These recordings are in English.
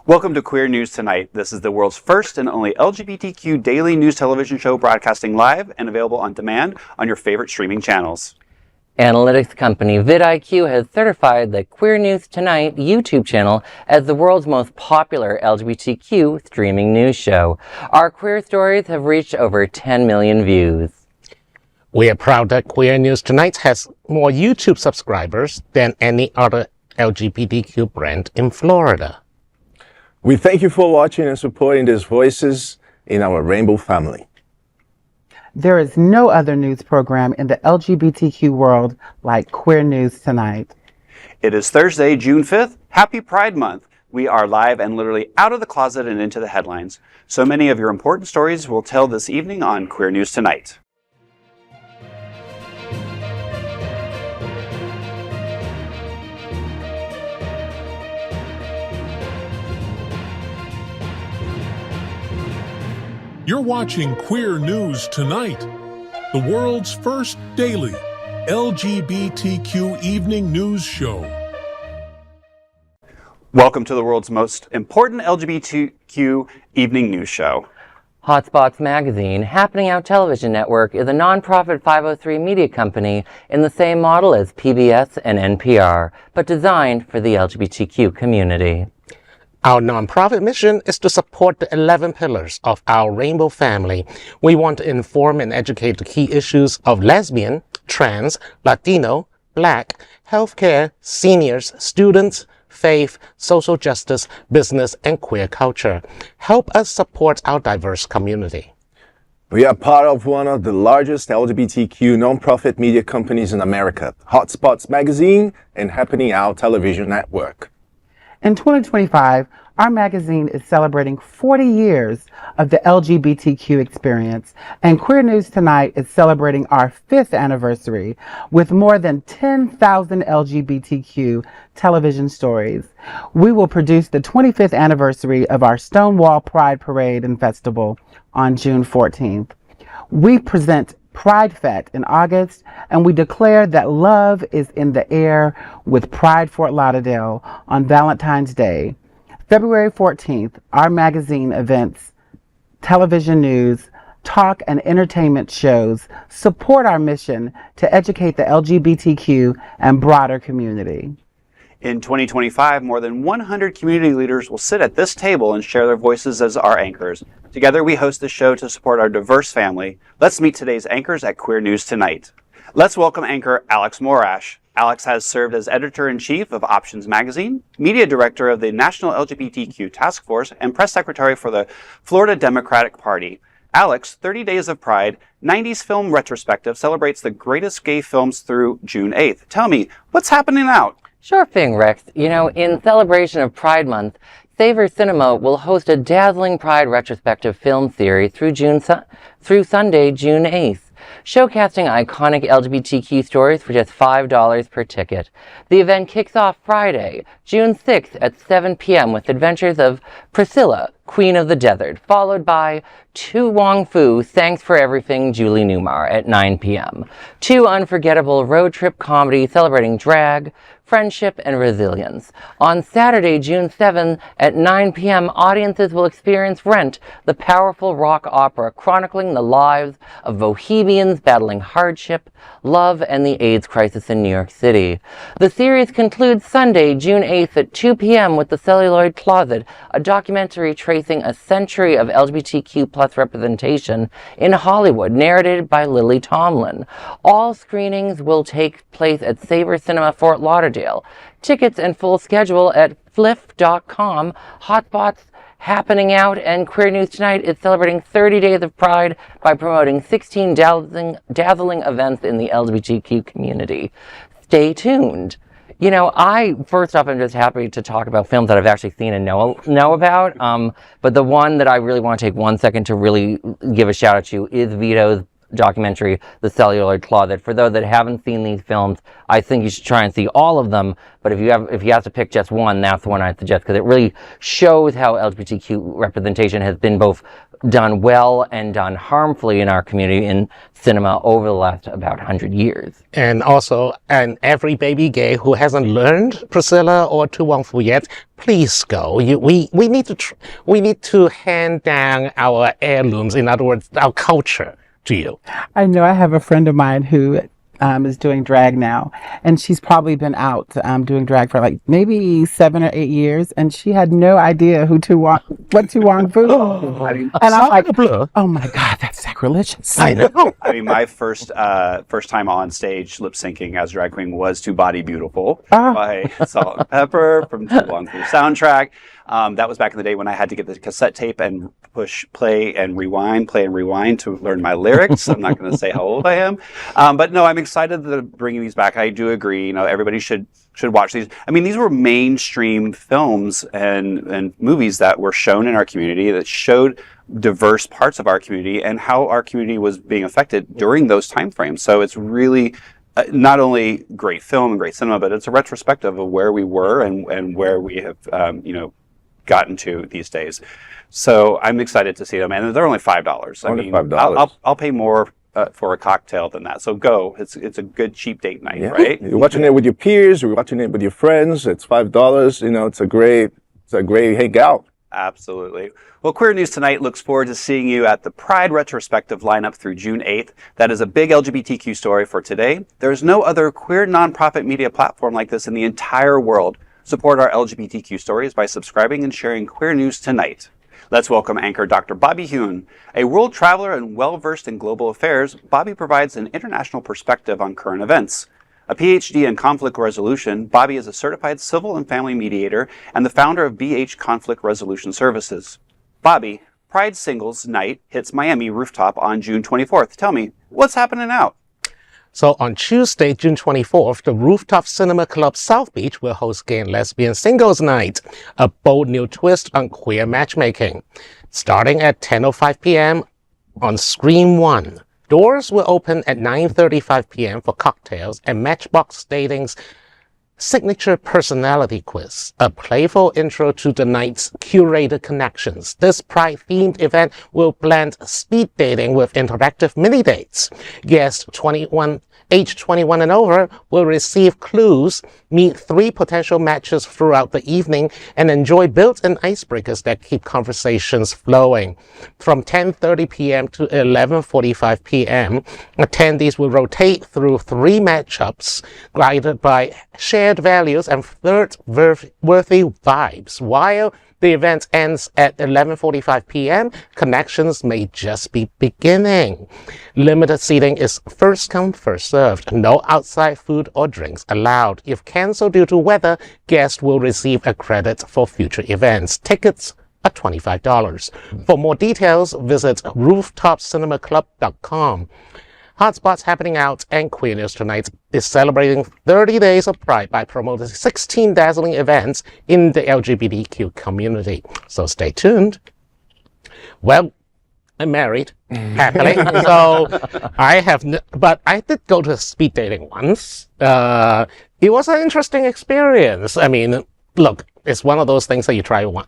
Welcome to Queer News Tonight. This is the world's first and only LGBTQ daily news television show broadcasting live and available on demand on your favorite streaming channels. Analytics company vidIQ has certified the Queer News Tonight YouTube channel as the world's most popular LGBTQ streaming news show. Our queer stories have reached over 10 million views. We are proud that Queer News Tonight has more YouTube subscribers than any other LGBTQ brand in Florida. We thank you for watching and supporting these voices in our rainbow family. There is no other news program in the LGBTQ world like Queer News Tonight. It is Thursday, June 5th. Happy Pride Month. We are live and literally out of the closet and into the headlines. So many of your important stories we'll tell this evening on Queer News Tonight. You're watching Queer News Tonight, the world's first daily LGBTQ evening news show. Welcome to the world's most important LGBTQ evening news show. Hotspots Magazine, Happening Out Television Network, is a nonprofit 503 media company in the same model as PBS and NPR, but designed for the LGBTQ community. Our nonprofit mission is to support the 11 pillars of our rainbow family. We want to inform and educate the key issues of lesbian, trans, Latino, Black, healthcare, seniors, students, faith, social justice, business, and queer culture. Help us support our diverse community. We are part of one of the largest LGBTQ nonprofit media companies in America, Hotspots Magazine and Happening Out Television Network. In 2025, our magazine is celebrating 40 years of the LGBTQ experience, and Queer News Tonight is celebrating our 5th anniversary with more than 10,000 LGBTQ television stories. We will produce the 25th anniversary of our Stonewall Pride Parade and Festival on June 14th. We present Pride Fete in August, and we declare that love is in the air with Pride Fort Lauderdale on Valentine's Day. February 14th, our magazine events, television news, talk, and entertainment shows support our mission to educate the LGBTQ and broader community. In 2025, more than 100 community leaders will sit at this table and share their voices as our anchors. Together, we host the show to support our diverse family. Let's meet today's anchors at Queer News Tonight. Let's welcome anchor Alex Morash. Alex has served as editor-in-chief of Options Magazine, media director of the National LGBTQ Task Force, and press secretary for the Florida Democratic Party. Alex, 30 Days of Pride, 90s Film Retrospective celebrates the greatest gay films through June 8th. Tell me, what's happening out? Sure thing, Rex. You know, in celebration of Pride Month, Savor Cinema will host a dazzling Pride retrospective film series through Sunday, June 8th, showcasing iconic LGBTQ stories for just $5 per ticket. The event kicks off Friday, June 6th at 7 p.m. with adventures of Priscilla, Queen of the Desert, followed by Tu Wong Fu, Thanks for Everything, Julie Newmar at 9 p.m. Two unforgettable road trip comedies celebrating drag, friendship, and resilience. On Saturday, June 7th at 9 p.m., audiences will experience Rent, the powerful rock opera chronicling the lives of bohemians battling hardship, love, and the AIDS crisis in New York City. The series concludes Sunday, June 8th at 2 p.m. with The Celluloid Closet, a documentary tracing a century of LGBTQ plus representation in Hollywood, narrated by Lily Tomlin. All screenings will take place at Savor Cinema Fort Lauderdale. Tickets and full schedule at fliff.com. Hotspots Happening Out and Queer News Tonight is celebrating 30 Days of Pride by promoting 16 dazzling events in the LGBTQ community. Stay tuned. You know, first off, I'm just happy to talk about films that I've actually seen and know about. But the one that I really want to take 1 second to really give a shout out to is documentary, The Cellular Closet. For those that haven't seen these films, I think you should try and see all of them. But if you have to pick just one, that's the one I suggest, because it really shows how LGBTQ representation has been both done well and done harmfully in our community in cinema over the last about 100 years. And also, and every baby gay who hasn't learned Priscilla or Tu Wong Fu yet, please go. We need to hand down our heirlooms, in other words, our culture, to you. I know I have a friend of mine who is doing drag now, and she's probably been out doing drag for like maybe 7 or 8 years, and she had no idea what Tu Wong Fu. And I'm like, oh my God, that's sacrilegious. I know. I mean, my first time on stage lip syncing as drag queen was to Body Beautiful by Salt and Pepper from Tu Wong Fu soundtrack. That was back in the day when I had to get the cassette tape and push play and rewind to learn my lyrics. I'm not going to say how old I am. But no, I'm excited that bringing these back. I do agree. You know, everybody should watch these. I mean, these were mainstream films and movies that were shown in our community that showed diverse parts of our community and how our community was being affected during those time frames. So it's really not only great film and great cinema, but it's a retrospective of where we were and where we have, gotten to these days. So I'm excited to see them, and they're only $5. Only $5. I'll pay more for a cocktail than that. So go. It's a good cheap date night, right? You're watching it with your peers. You're watching it with your friends. It's $5. You know, it's a great hangout. Absolutely. Well, Queer News Tonight looks forward to seeing you at the Pride Retrospective lineup through June 8th. That is a big LGBTQ story for today. There is no other queer nonprofit media platform like this in the entire world. Support our LGBTQ stories by subscribing and sharing Queer News Tonight. Let's welcome anchor Dr. Bobby Huen. A world traveler and well-versed in global affairs, Bobby provides an international perspective on current events. A PhD in conflict resolution, Bobby is a certified civil and family mediator and the founder of BH Conflict Resolution Services. Bobby, Pride Singles Night hits Miami Rooftop on June 24th. Tell me, what's happening out? So on Tuesday, June 24th, the Rooftop Cinema Club South Beach will host Gay and Lesbian Singles Night, a bold new twist on queer matchmaking. Starting at 10:05 p.m. on Screen 1. Doors will open at 9:35 p.m. for cocktails and Matchbox Dating's signature personality quiz, a playful intro to the night's curated connections. This Pride-themed event will blend speed dating with interactive mini-dates. Guests age 21 and over will receive clues, meet 3 potential matches throughout the evening, and enjoy built-in icebreakers that keep conversations flowing. From 10:30 p.m. to 11:45 p.m., attendees will rotate through 3 matchups guided by shared values and flirt-worthy vibes. While the event ends at 11:45 p.m., connections may just be beginning. Limited seating is first come, first served. No outside food or drinks allowed. If canceled due to weather, guests will receive a credit for future events. Tickets are $25. For more details, visit rooftopcinemaclub.com. Hotspots happening out, and Queer News Tonight is celebrating 30 days of Pride by promoting 16 dazzling events in the LGBTQ community. So stay tuned. Well, I'm married, happily. So but I did go to speed dating once. It was an interesting experience. I mean, look, it's one of those things that you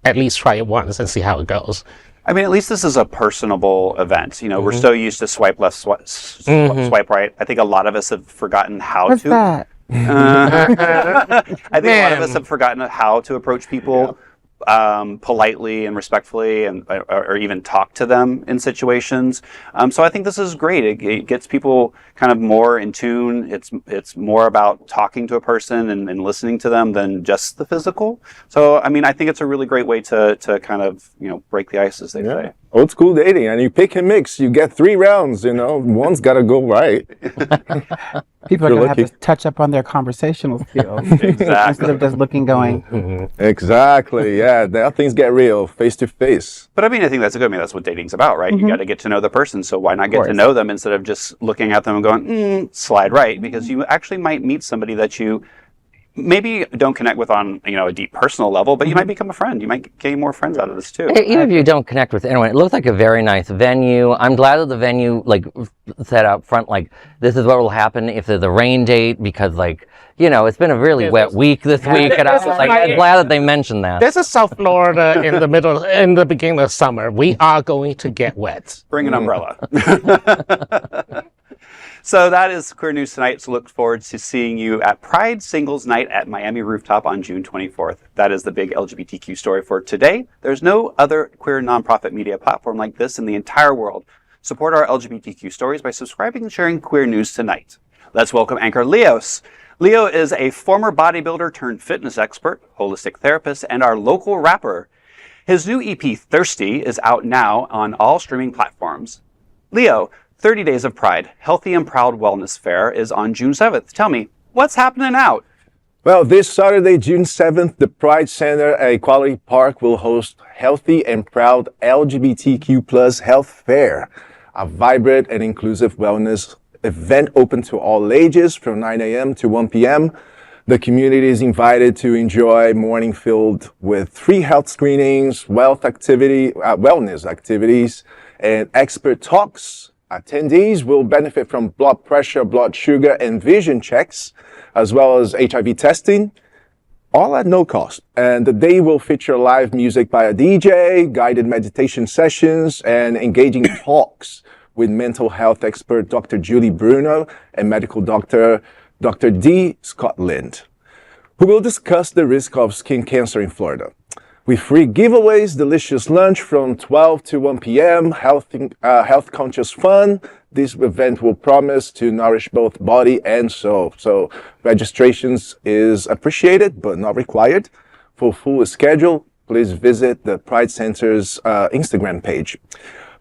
at least try it once and see how it goes. I mean, at least this is a personable event. You know, we're so used to swipe left, swipe right. I think a lot of us have forgotten how What's to. that? I think a lot of us have forgotten how to approach people politely and respectfully, and or even talk to them in situations. So I think this is great. It gets people kind of more in tune. It's more about talking to a person and listening to them than just the physical. So I mean, I think it's a really great way to kind of break the ice, as they say. Old school dating, and you pick and mix. You get 3 rounds. One's got to go right. People are going to have to touch up on their conversational skills. Exactly. Instead of just going. Exactly. Yeah, now things get real, face to face. But I mean, I think that's a good. I mean, that's what dating's about, right? You got to get to know the person. So why not get to know them instead of just looking at them and going, slide right? Because you actually might meet somebody that you maybe don't connect with on a deep personal level, but you might become a friend. You might gain more friends out of this too. Even if you don't connect with anyone, it looks like a very nice venue. I'm glad that the venue said up front this is what will happen if there's a rain date, because it's been a really wet week this week, and I was I'm glad that they mentioned that. This is South Florida in the beginning of summer. We are going to get wet. Bring an umbrella. So that is Queer News Tonight. So look forward to seeing you at Pride Singles Night at Miami Rooftop on June 24th. That is the big LGBTQ story for today. There's no other queer nonprofit media platform like this in the entire world. Support our LGBTQ stories by subscribing and sharing Queer News Tonight. Let's welcome anchor Leous. Leo is a former bodybuilder turned fitness expert, holistic therapist, and our local rapper. His new EP, Thirsty, is out now on all streaming platforms. Leo, 30 Days of Pride, Healthy and Proud Wellness Fair is on June 7th. Tell me, what's happening out? Well, this Saturday, June 7th, the Pride Center at Equality Park will host Healthy and Proud LGBTQ plus Health Fair, a vibrant and inclusive wellness event open to all ages from 9 a.m. to 1 p.m. The community is invited to enjoy morning filled with free health screenings, wellness activities, and expert talks. Attendees will benefit from blood pressure, blood sugar, and vision checks, as well as HIV testing, all at no cost. And the day will feature live music by a DJ, guided meditation sessions, and engaging talks with mental health expert Dr. Julie Bruno and medical doctor Dr. D. Scott Lind, who will discuss the risk of skin cancer in Florida. With free giveaways, delicious lunch from 12 to 1 p.m., health-conscious fun, this event will promise to nourish both body and soul. So registrations is appreciated, but not required. For full schedule, please visit the Pride Center's Instagram page.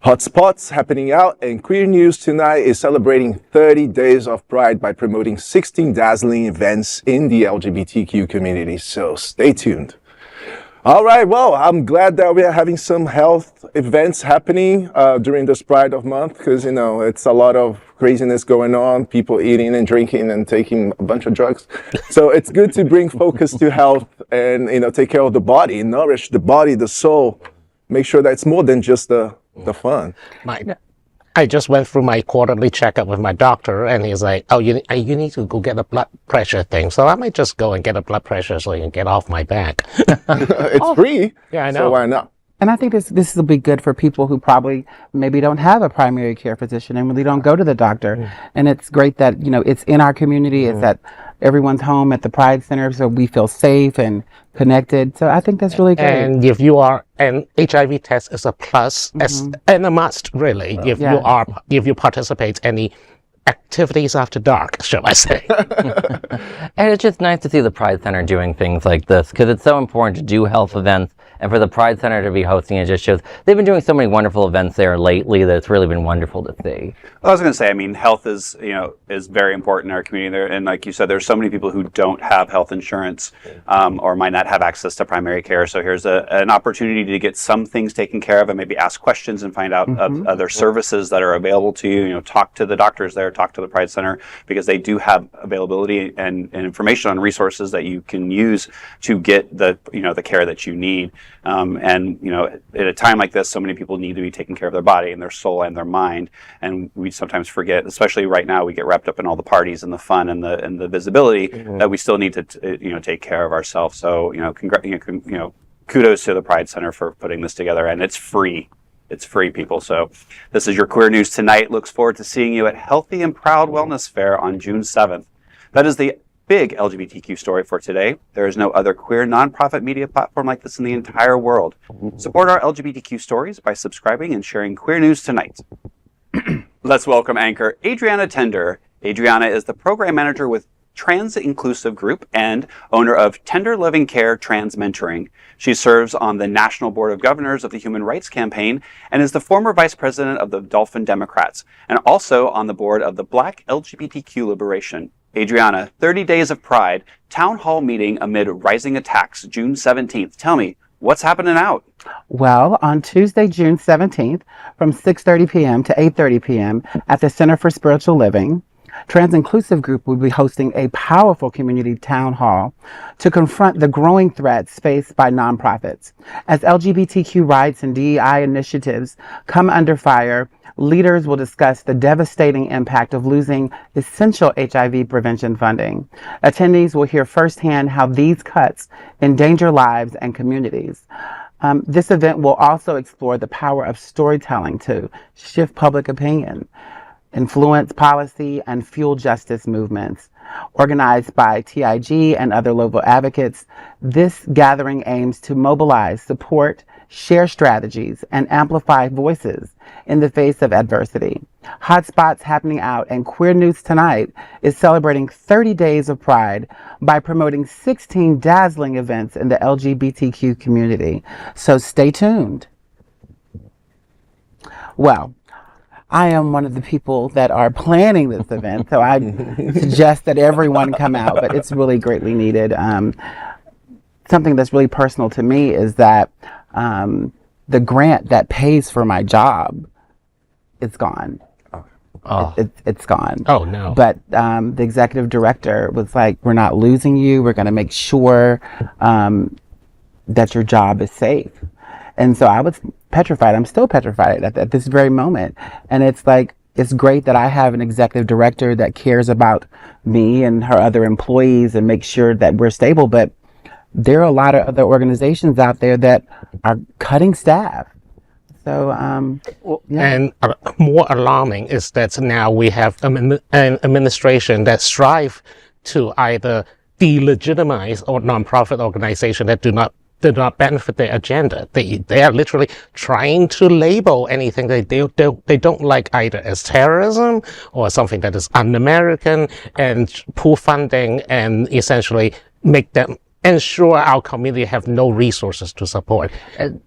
Hotspots happening out, and Queer News Tonight is celebrating 30 Days of Pride by promoting 16 dazzling events in the LGBTQ community. So stay tuned. All right, well, I'm glad that we are having some health events happening during this Pride of Month, because, it's a lot of craziness going on, people eating and drinking and taking a bunch of drugs. So it's good to bring focus to health and, take care of the body, nourish the body, the soul, make sure that it's more than just the fun. I just went through my quarterly checkup with my doctor, and he's like, "Oh, you need to go get a blood pressure thing." So I might just go and get a blood pressure so you can get off my back. It's free. Yeah, I know. So why not? And I think this will be good for people who probably maybe don't have a primary care physician and really don't go to the doctor. And it's great that, it's in our community. It's at everyone's home at the Pride Center, so we feel safe and connected. So I think that's really great. And if you are, an HIV test is a plus and a must, really, if you participate any activities after dark, shall I say. And it's just nice to see the Pride Center doing things like this, because it's so important to do health events, and for the Pride Center to be hosting it just shows they've been doing so many wonderful events there lately that it's really been wonderful to see. Well, I was going to say, health is very important in our community there, and like you said, there's so many people who don't have health insurance or might not have access to primary care. So here's an opportunity to get some things taken care of and maybe ask questions and find out of other services that are available to you. Talk to the doctors there, talk to the Pride Center, because they do have availability and information on resources that you can use to get the care that you need. At a time like this, so many people need to be taking care of their body and their soul and their mind, and we sometimes forget, especially right now, we get wrapped up in all the parties and the fun and the visibility that we still need to take care of ourselves. So kudos to the Pride Center for putting this together, and it's free. It's free, people. So this is your Queer News Tonight. Looks forward to seeing you at Healthy and Proud Wellness Fair on June 7th. That is the big LGBTQ story for today. There is no other queer nonprofit media platform like this in the entire world. Support our LGBTQ stories by subscribing and sharing Queer News Tonight. Let's welcome anchor Adrianna Tender. Adrianna is the program manager with Trans Inclusive Group and owner of Tender Living Care Trans Mentoring. She serves on the National Board of Governors of the Human Rights Campaign and is the former vice president of the Dolphin Democrats and also on the board of the Black LGBTQ Liberation. Adrianna, 30 Days of Pride, town hall meeting amid rising attacks, June 17th. Tell me, what's happening out? Well, on Tuesday, June 17th, from 6:30 p.m. to 8:30 p.m. at the Center for Spiritual Living, Trans Inclusive Group will be hosting a powerful community town hall to confront the growing threats faced by nonprofits. As LGBTQ rights and DEI initiatives come under fire, leaders will discuss the devastating impact of losing essential HIV prevention funding. Attendees will hear firsthand how these cuts endanger lives and communities. This event will also explore the power of storytelling to shift public opinion, influence policy, and fuel justice movements. Organized by TIG and other local advocates, this gathering aims to mobilize, support, share strategies, and amplify voices in the face of adversity. Hotspots Happening Out and Queer News Tonight is celebrating 30 days of Pride by promoting 16 dazzling events in the LGBTQ community. So stay tuned. Well, I am one of the people that are planning this event, so I suggest that everyone come out, but it's really greatly needed. Something that's really personal to me is that the grant that pays for my job is gone. Oh. It's gone. Oh, no. But the executive director was like, we're not losing you. We're going to make sure that your job is safe. And so I was petrified. I'm still petrified at this very moment. And it's like, it's great that I have an executive director that cares about me and her other employees and makes sure that we're stable. But there are a lot of other organizations out there that are cutting staff. So, yeah. And more alarming is that now we have an administration that strive to either delegitimize or nonprofit organizations that do not benefit their agenda. They are literally trying to label anything they don't like either as terrorism or something that is un-American, and pull funding and essentially make them ensure our community have no resources to support.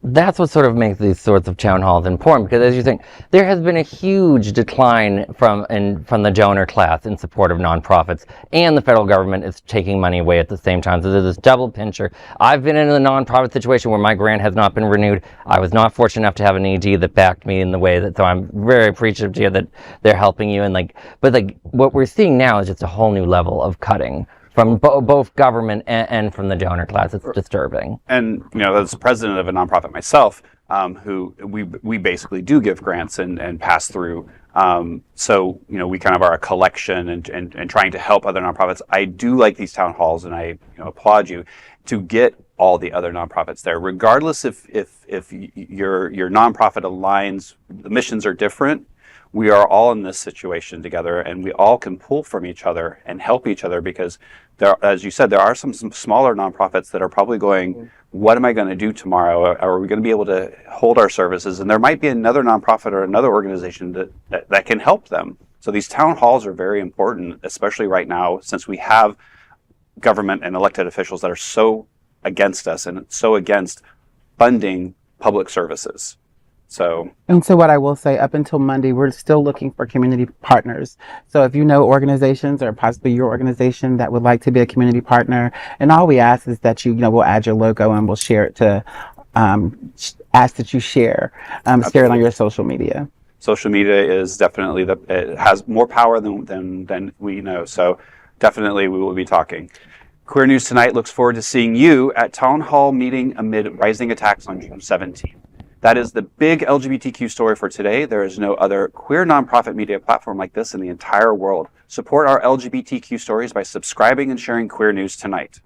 That's what sort of makes these sorts of town halls important, because as you think, there has been a huge decline from the donor class in support of nonprofits, and the federal government is taking money away at the same time. So there's this double pincher. I've been in a nonprofit situation where my grant has not been renewed. I was not fortunate enough to have an ED that backed me in the way that, so I'm very appreciative to you that they're helping you. And but what we're seeing now is just a whole new level of cutting from both government and from the donor class. It's disturbing. And, as president of a nonprofit myself, who we basically do give grants and pass through. So, we kind of are a collection and trying to help other nonprofits. I do like these town halls, and I applaud you to get all the other nonprofits there, regardless if your nonprofit aligns, the missions are different. We are all in this situation together, and we all can pull from each other and help each other, because there, as you said, there are some smaller nonprofits that are probably going, what am I going to do tomorrow? Are we going to be able to hold our services? And there might be another nonprofit or another organization that can help them. So these town halls are very important, especially right now, since we have government and elected officials that are so against us and so against funding public services. And so what I will say, up until Monday, we're still looking for community partners. So if you know organizations or possibly your organization that would like to be a community partner, and all we ask is that we'll add your logo and we'll share it to, ask that you share it on your social media. Social media is definitely it has more power than we know. So definitely we will be talking. Queer News Tonight looks forward to seeing you at Town Hall meeting amid rising attacks on June 17th. That is the big LGBTQ story for today. There is no other queer nonprofit media platform like this in the entire world. Support our LGBTQ stories by subscribing and sharing Queer News Tonight.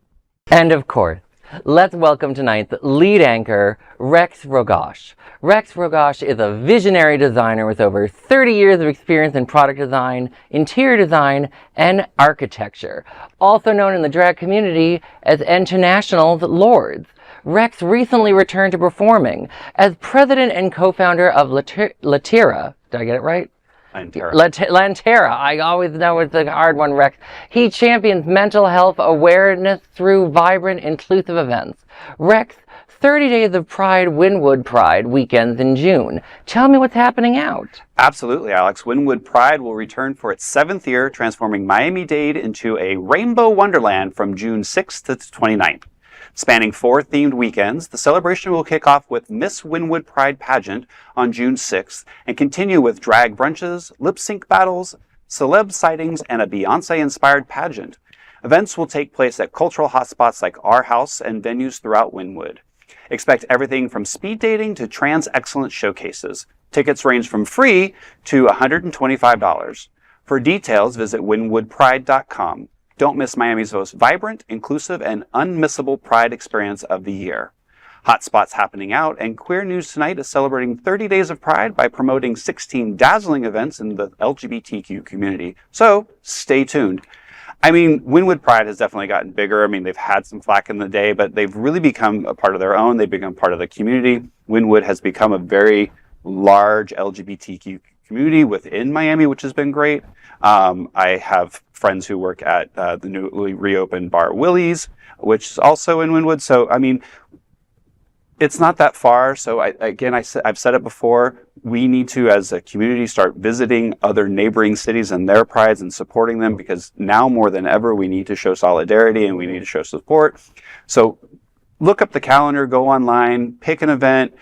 And of course, let's welcome tonight's lead anchor, Rex Rogosch. Rex Rogosch is a visionary designer with over 30 years of experience in product design, interior design, and architecture, also known in the drag community as International's Lords. Rex recently returned to performing as president and co-founder of Lantera. Did I get it right? Lantera. I always know it's a hard one, Rex. He champions mental health awareness through vibrant, inclusive events. Rex, 30 Days of Pride Wynwood Pride weekends in June. Tell me what's happening out. Absolutely, Alex. Wynwood Pride will return for its 7th year, transforming Miami-Dade into a rainbow wonderland from June 6th to 29th. Spanning 4 themed weekends, the celebration will kick off with Miss Wynwood Pride pageant on June 6th and continue with drag brunches, lip sync battles, celeb sightings, and a Beyonce-inspired pageant. Events will take place at cultural hotspots like our house and venues throughout Wynwood. Expect everything from speed dating to trans excellence showcases. Tickets range from free to $125. For details, visit wynwoodpride.com. Don't miss Miami's most vibrant, inclusive, and unmissable Pride experience of the year. Hotspots happening out, and Queer News Tonight is celebrating 30 days of Pride by promoting 16 dazzling events in the LGBTQ community. So, stay tuned. I mean, Wynwood Pride has definitely gotten bigger. I mean, they've had some flack in the day, but they've really become a part of their own. They've become part of the community. Wynwood has become a very large LGBTQ community within Miami, which has been great. I have friends who work at the newly reopened bar Willie's, which is also in Wynwood. So, I mean, it's not that far. So I've said it before, we need to, as a community, start visiting other neighboring cities and their prides and supporting them, because now more than ever, we need to show solidarity and we need to show support. So look up the calendar, go online, pick an event.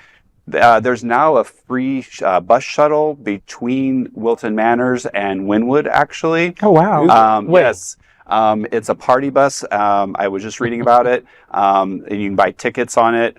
There's now a free bus shuttle between Wilton Manors and Wynwood, actually. Oh, wow. Yes. It's a party bus. I was just reading about it. And you can buy tickets on it.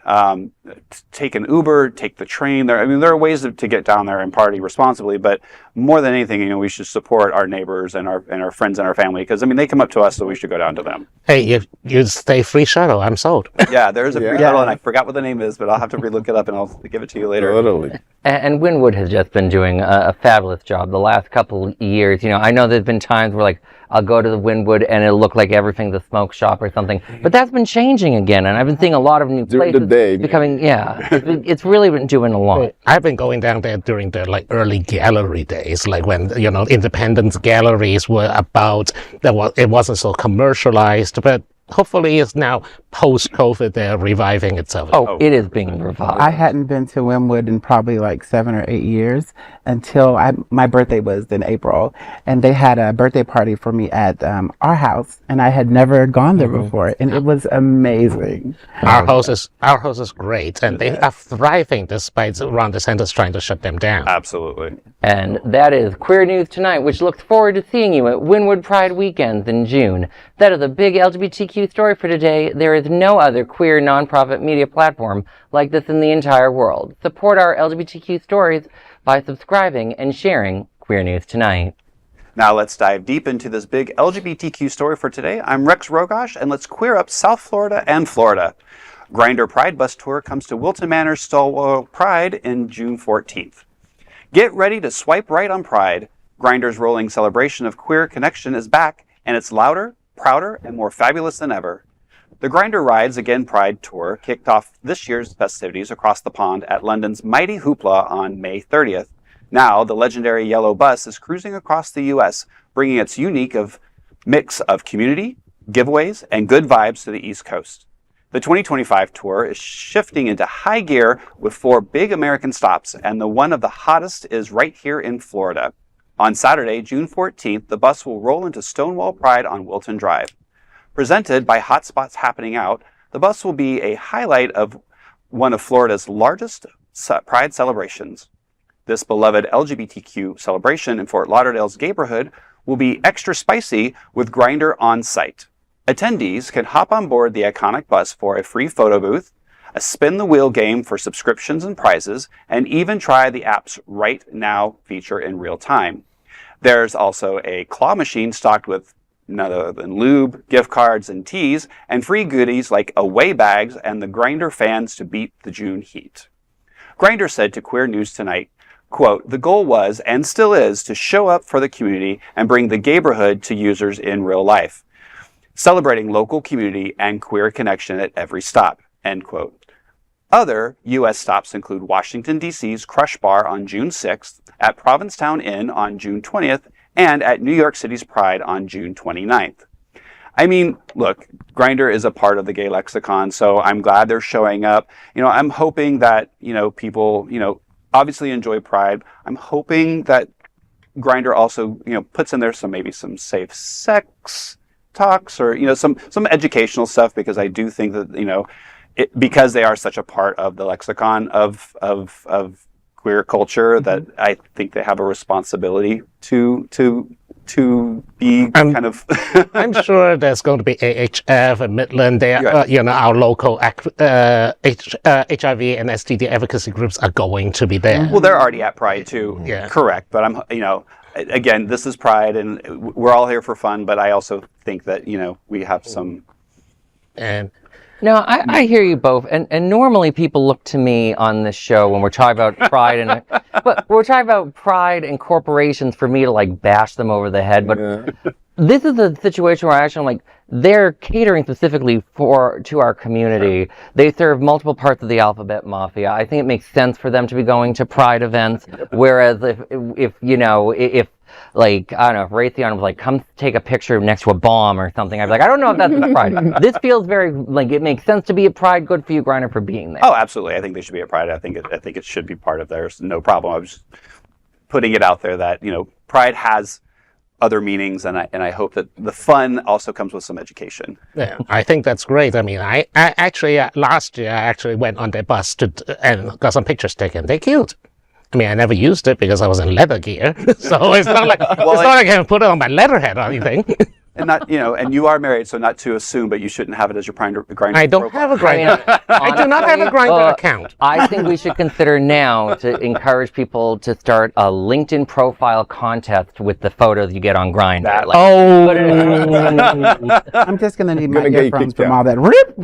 Take an Uber, take the train. There are ways to get down there and party responsibly. But more than anything, we should support our neighbors and our friends and our family, because they come up to us, so we should go down to them. Hey, if you stay free shuttle, I'm sold. Yeah, there's a free shuttle, and I forgot what the name is, but I'll have to relook it up and I'll give it to you later. Totally. And Wynwood has just been doing a fabulous job the last couple years. I know there's been times where I'll go to the Wynwood and it'll look like everything's a smoke shop or something. But that's been changing again, and I've been seeing a lot of new During places the day. becoming, it's really been doing a lot. I've been going down there during the early gallery days, when independent galleries were about. It wasn't so commercialized, but hopefully it's now post-COVID they're reviving itself. Oh, it is being revived. I hadn't been to Wynwood in probably 7 or 8 years until my birthday was in April, and they had a birthday party for me at our house, and I had never gone there before, and it was amazing. Our house is great, and they are thriving despite Ron DeSantis trying to shut them down. Absolutely. And that is Queer News Tonight, which looks forward to seeing you at Wynwood Pride Weekends in June. That is a big LGBTQ story for today. There is no other queer nonprofit media platform like this in the entire world. Support our LGBTQ stories by subscribing and sharing Queer News Tonight. Now let's dive deep into this big LGBTQ story for today. I'm Rex Rogosch, and let's queer up South Florida and Florida. Grindr Pride Bus Tour comes to Wilton Manors Stonewall Pride in June 14th. Get ready to swipe right on Pride. Grindr's rolling celebration of queer connection is back, and it's louder, prouder, and more fabulous than ever. The Grindr Rides Again Pride Tour kicked off this year's festivities across the pond at London's Mighty Hoopla on May 30th. Now, the legendary yellow bus is cruising across the U.S., bringing its unique mix of community, giveaways, and good vibes to the East Coast. The 2025 tour is shifting into high gear with 4 big American stops, and the one of the hottest is right here in Florida. On Saturday, June 14th, the bus will roll into Stonewall Pride on Wilton Drive. Presented by Hotspots Happening Out, the bus will be a highlight of one of Florida's largest Pride celebrations. This beloved LGBTQ celebration in Fort Lauderdale's neighborhood will be extra spicy with Grindr on site. Attendees can hop on board the iconic bus for a free photo booth, a spin the wheel game for subscriptions and prizes, and even try the app's Right Now feature in real time. There's also a claw machine stocked with none other than lube, gift cards, and teas, and free goodies like away bags and the Grindr fans to beat the June heat. Grindr said to Queer News Tonight, quote, "The goal was, and still is, to show up for the community and bring the gayborhood to users in real life, celebrating local community and queer connection at every stop," end quote. Other U.S. stops include Washington, D.C.'s Crush Bar on June 6th, at Provincetown Inn on June 20th, and at New York City's Pride on June 29th. I mean, look, Grindr is a part of the gay lexicon, so I'm glad they're showing up. I'm hoping that, people, obviously enjoy Pride. I'm hoping that Grindr also, puts in there maybe some safe sex talks or, some educational stuff, because I do think that, because they are such a part of the lexicon of queer culture, that I think they have a responsibility to to be kind of... I'm sure there's going to be AHF and Midland. Our local HIV and STD advocacy groups are going to be there. Well, they're already at Pride too. Yeah. Correct. But again, this is Pride, and we're all here for fun. But I also think that we have some. And No, I hear you both, and normally people look to me on this show when we're talking about pride but we're talking about pride and corporations for me to like bash them over the head. But this is a situation where actually they're catering specifically to our community. They serve multiple parts of the alphabet mafia. I think it makes sense for them to be going to pride events. Whereas if like, I don't know, if Raytheon was like, come take a picture next to a bomb or something, I'd be like, I don't know if that's Pride. This feels very, like, it makes sense to be at Pride. Good for you, Grindr, for being there. Oh, absolutely. I think they should be at Pride. I think it should be part of theirs. No problem. I was just putting it out there that, Pride has other meanings, and I hope that the fun also comes with some education. yeah, I think that's great. I mean, I actually, last year, I actually went on their bus and got some pictures taken. They're cute. I mean, I never used it because I was in leather gear, so it's not like I can put it on my letterhead or anything. And not, and you are married, so not to assume, but you shouldn't have it as your Grindr. I don't have a Grindr. I do not have a Grindr account. I think we should consider now to encourage people to start a LinkedIn profile contest with the photos you get on Grindr. I'm just going to need my earphones from all that rip.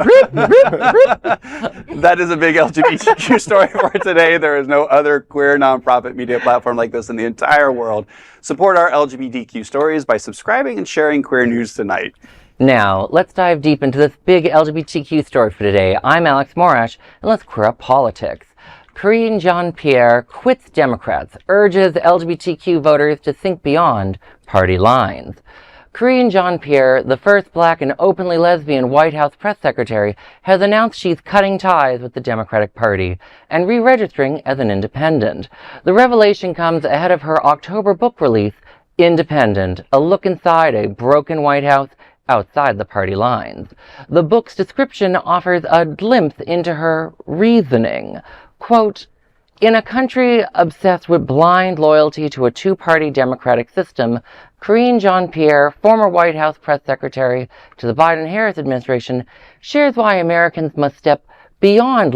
That is a big LGBTQ story for today. There is no other queer nonprofit media platform like this in the entire world. Support our LGBTQ stories by subscribing and sharing Queer News Tonight. Now, let's dive deep into this big LGBTQ story for today. I'm Alex Morash, and let's queer up politics. Karine Jean-Pierre quits Democrats, urges LGBTQ voters to think beyond party lines. Karine Jean-Pierre, the first black and openly lesbian White House press secretary, has announced she's cutting ties with the Democratic Party and re-registering as an independent. The revelation comes ahead of her October book release, Independent, a look inside a broken White House outside the party lines. The book's description offers a glimpse into her reasoning. Quote, in a country obsessed with blind loyalty to a two-party democratic system, Karine Jean-Pierre, former White House press secretary to the Biden-Harris administration, shares why Americans must step beyond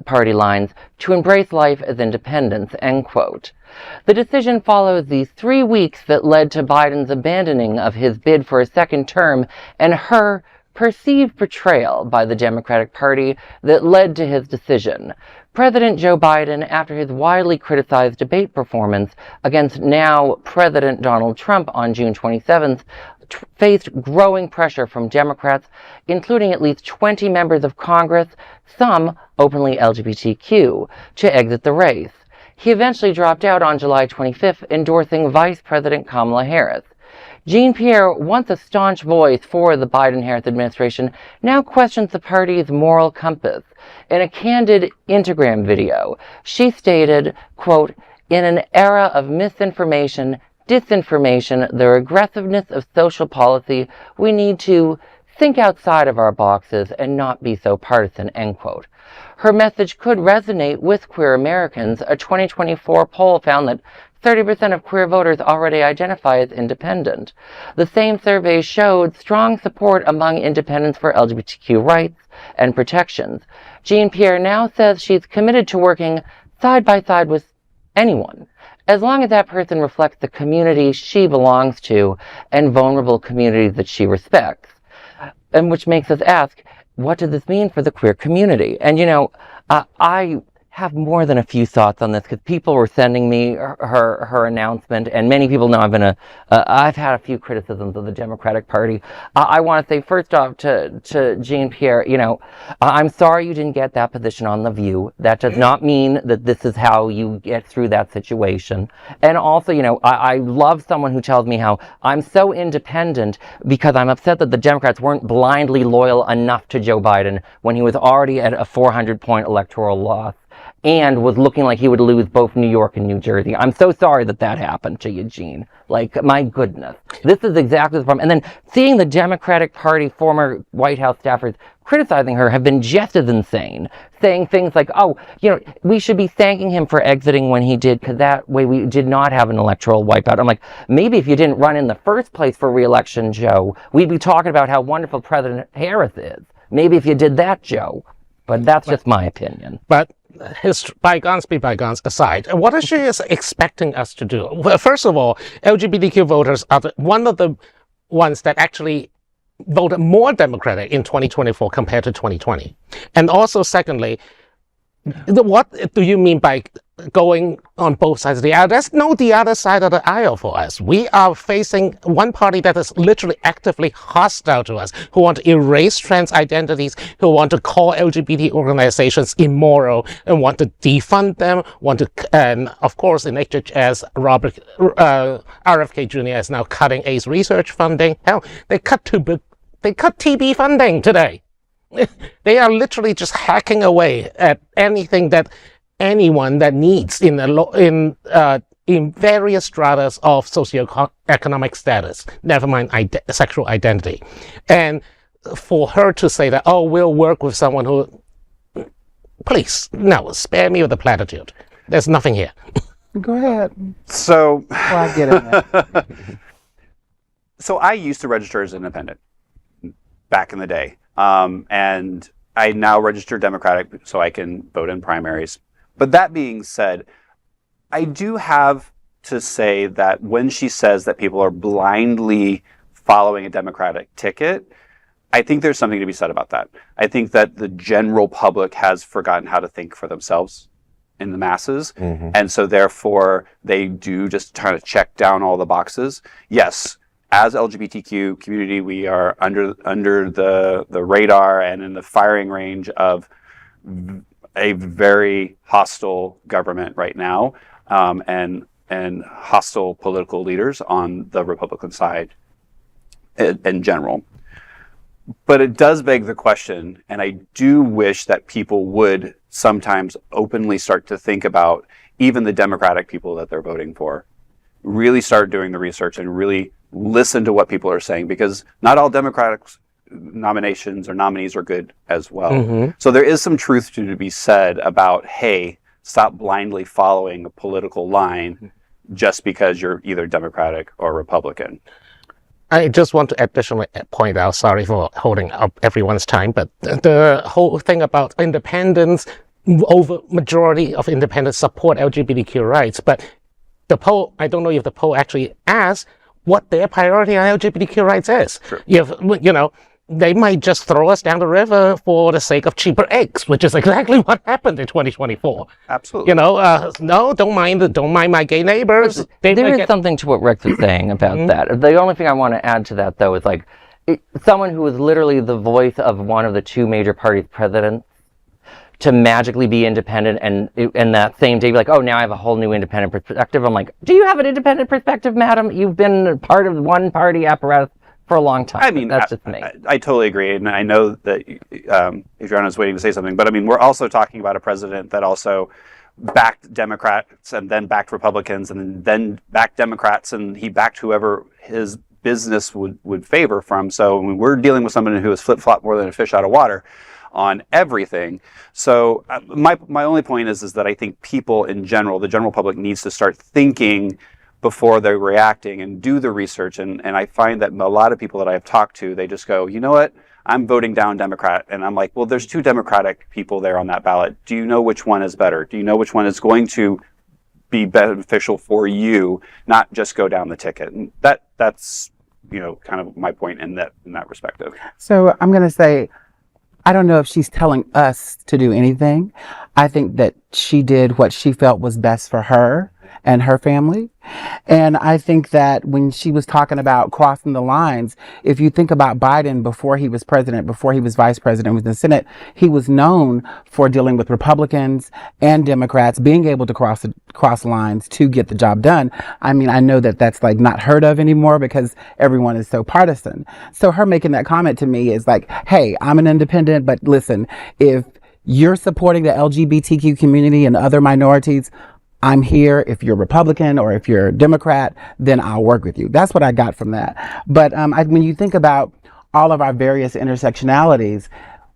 party lines to embrace life as independents, end quote. The decision follows the 3 weeks that led to Biden's abandoning of his bid for a second term and her perceived betrayal by the Democratic Party that led to his decision. President Joe Biden, after his widely criticized debate performance against now President Donald Trump on June 27th, faced growing pressure from Democrats, including at least 20 members of Congress, some openly LGBTQ, to exit the race. He eventually dropped out on July 25th, endorsing Vice President Kamala Harris. Jean-Pierre, once a staunch voice for the Biden-Harris administration, now questions the party's moral compass. In a candid Instagram video, she stated, quote, in an era of misinformation, disinformation, the regressiveness of social policy, we need to think outside of our boxes and not be so partisan, end quote. Her message could resonate with queer Americans. A 2024 poll found that 30% of queer voters already identify as independent. The same survey showed strong support among independents for LGBTQ rights and protections. Jean-Pierre now says she's committed to working side by side with anyone, as long as that person reflects the community she belongs to and vulnerable communities that she respects. And which makes us ask, what does this mean for the queer community? And I have more than a few thoughts on this because people were sending me her announcement, and many people know I've had a few criticisms of the Democratic Party. I want to say first off to Jean-Pierre, I'm sorry you didn't get that position on The View. That does not mean that this is how you get through that situation. And also, I love someone who tells me how I'm so independent because I'm upset that the Democrats weren't blindly loyal enough to Joe Biden when he was already at a 400-point electoral loss and was looking like he would lose both New York and New Jersey. I'm so sorry that happened to you, Gene. Like, my goodness. This is exactly the problem. And then seeing the Democratic Party former White House staffers criticizing her have been just as insane, saying things like, oh, we should be thanking him for exiting when he did, because that way we did not have an electoral wipeout. I'm like, maybe if you didn't run in the first place for re-election, Joe, we'd be talking about how wonderful President Harris is. Maybe if you did that, Joe. But that's just my opinion. But his bygones be bygones aside, what is she expecting us to do? Well, first of all, LGBTQ voters are one of the ones that actually voted more Democratic in 2024 compared to 2020. And also, secondly, what do you mean by going on both sides of the aisle? There's no the other side of the aisle for us. We are facing one party that is literally actively hostile to us, who want to erase trans identities, who want to call LGBT organizations immoral, and want to defund them, and of course in HHS, RFK Jr. is now cutting AIDS research funding. Hell, they cut TB funding today. They are literally just hacking away at anything that anyone that needs in various stratas of socioeconomic status, never mind sexual identity. And for her to say that, oh, we'll work with someone who, please, no, spare me with the platitude. There's nothing here. Go ahead. So, I get it. So I used to register as independent back in the day. And I now register Democratic so I can vote in primaries. But that being said, I do have to say that when she says that people are blindly following a Democratic ticket, I think there's something to be said about that. I think that the general public has forgotten how to think for themselves in the masses. Mm-hmm. And so therefore they do just try to check down all the boxes. Yes, as LGBTQ community, we are under the radar and in the firing range of a very hostile government right now, and hostile political leaders on the Republican side in general. But it does beg the question, and I do wish that people would sometimes openly start to think about even the Democratic people that they're voting for. Really start doing the research and really listen to what people are saying, because not all Democratic nominations or nominees are good as well. Mm-hmm. So there is some truth to be said about, hey, stop blindly following a political line just because you're either Democratic or Republican. I just want to additionally point out, sorry for holding up everyone's time, but the whole thing about independents, over majority of independents support LGBTQ rights, but the poll, I don't know if the poll actually asks what their priority on LGBTQ rights is. Sure. They might just throw us down the river for the sake of cheaper eggs, which is exactly what happened in 2024. Absolutely. No, don't mind my gay neighbors. There is something to what Rex is saying about mm-hmm. that. The only thing I want to add to that, though, is someone who was literally the voice of one of the two major parties' presidents to magically be independent and that same day be like, oh, now I have a whole new independent perspective. I'm like, do you have an independent perspective, madam? You've been part of one party apparatus for a long time. I mean, that's just me. I totally agree, and I know that Adrianna's waiting to say something, but I mean, we're also talking about a president that also backed Democrats and then backed Republicans and then backed Democrats, and he backed whoever his business would favor from. So I mean, we're dealing with someone who has flip-flopped more than a fish out of water on everything. So my only point is that I think people in general, the general public, needs to start thinking before they're reacting and do the research. And I find that a lot of people that I've talked to, they just go, you know what, I'm voting down Democrat. And I'm like, well, there's two Democratic people there on that ballot. Do you know which one is better? Do you know which one is going to be beneficial for you, not just go down the ticket? And that's kind of my point in that perspective. So I'm going to say, I don't know if she's telling us to do anything. I think that she did what she felt was best for her and her family. And I think that when she was talking about crossing the lines, if you think about Biden before he was president, before he was vice president, was in the Senate, he was known for dealing with Republicans and Democrats, being able to cross lines to get the job done. I mean, I know that that's not heard of anymore because everyone is so partisan. So her making that comment to me is like, hey, I'm an independent, but listen, if you're supporting the LGBTQ community and other minorities, I'm here. If you're Republican or if you're Democrat, then I'll work with you. That's what I got from that. But when you think about all of our various intersectionalities,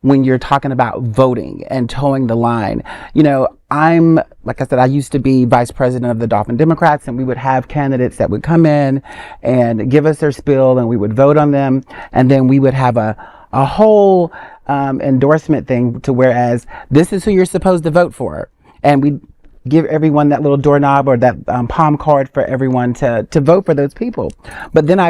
when you're talking about voting and towing the line. You know, like I said, I used to be vice president of the Dolphin Democrats, and we would have candidates that would come in and give us their spiel, and we would vote on them, and then we would have a whole endorsement thing to whereas this is who you're supposed to vote for, and we give everyone that little doorknob or that palm card for everyone to vote for those people. But then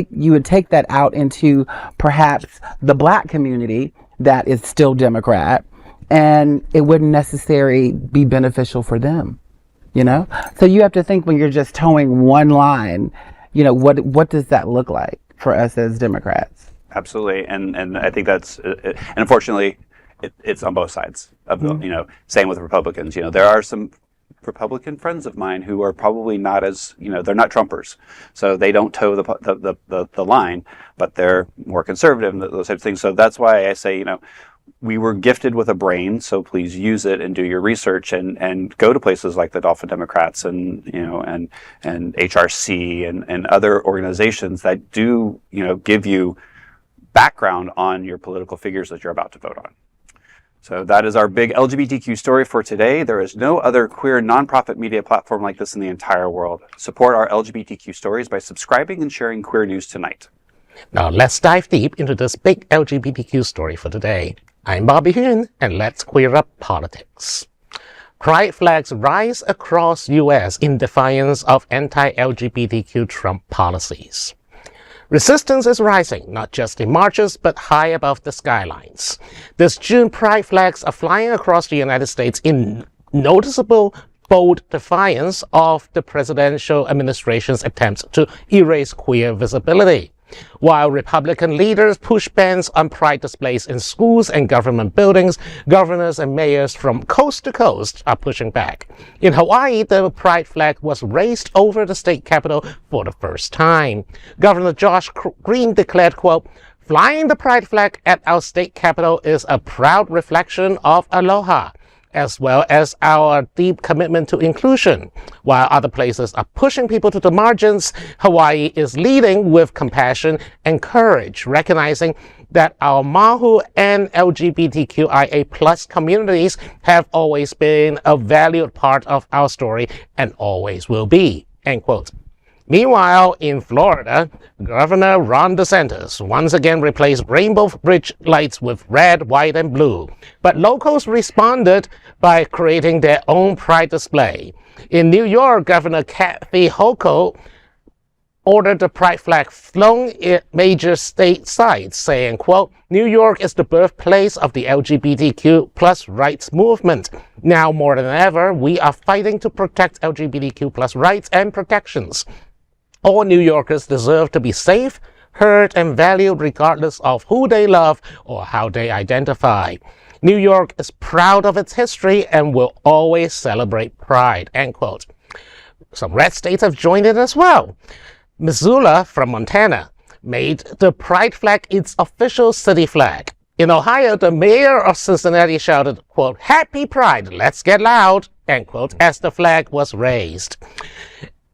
you would take that out into perhaps the Black community that is still Democrat, and it wouldn't necessarily be beneficial for them, you know? So you have to think when you're just towing one line, you know, what does that look like for us as Democrats? Absolutely, and I think that's, and unfortunately, it's on both sides of the, you know, same with Republicans. You know, there are some Republican friends of mine who are probably not as, you know, they're not Trumpers, so they don't toe the line, but they're more conservative and those types of things. So that's why I say, you know, we were gifted with a brain, so please use it and do your research and go to places like the Dolphin Democrats and, you know, and HRC and other organizations that do, you know, give you background on your political figures that you're about to vote on. So that is our big LGBTQ story for today. There is no other queer nonprofit media platform like this in the entire world. Support our LGBTQ stories by subscribing and sharing Queer News Tonight. Now let's dive deep into this big LGBTQ story for today. I'm Bobby Huen, and let's queer up politics. Pride flags rise across U.S. in defiance of anti-LGBTQ Trump policies. Resistance is rising, not just in marches, but high above the skylines. This June, pride flags are flying across the United States in noticeable, bold defiance of the presidential administration's attempts to erase queer visibility. While Republican leaders push bans on pride displays in schools and government buildings, governors and mayors from coast to coast are pushing back. In Hawaii, the pride flag was raised over the state capitol for the first time. Governor Josh Green declared, quote, "Flying the pride flag at our state capitol is a proud reflection of aloha, as well as our deep commitment to inclusion. While other places are pushing people to the margins, Hawaii is leading with compassion and courage, recognizing that our Mahu and LGBTQIA+ communities have always been a valued part of our story and always will be," end quote. Meanwhile, in Florida, Governor Ron DeSantis once again replaced Rainbow Bridge lights with red, white, and blue. But locals responded by creating their own pride display. In New York, Governor Kathy Hochul ordered the pride flag flown at major state sites, saying, quote, "New York is the birthplace of the LGBTQ+ rights movement. Now more than ever, we are fighting to protect LGBTQ+ rights and protections. All New Yorkers deserve to be safe, heard, and valued regardless of who they love or how they identify. New York is proud of its history and will always celebrate pride," end quote. Some red states have joined in as well. Missoula from Montana made the pride flag its official city flag. In Ohio, the mayor of Cincinnati shouted, quote, "Happy Pride, let's get loud," end quote, as the flag was raised.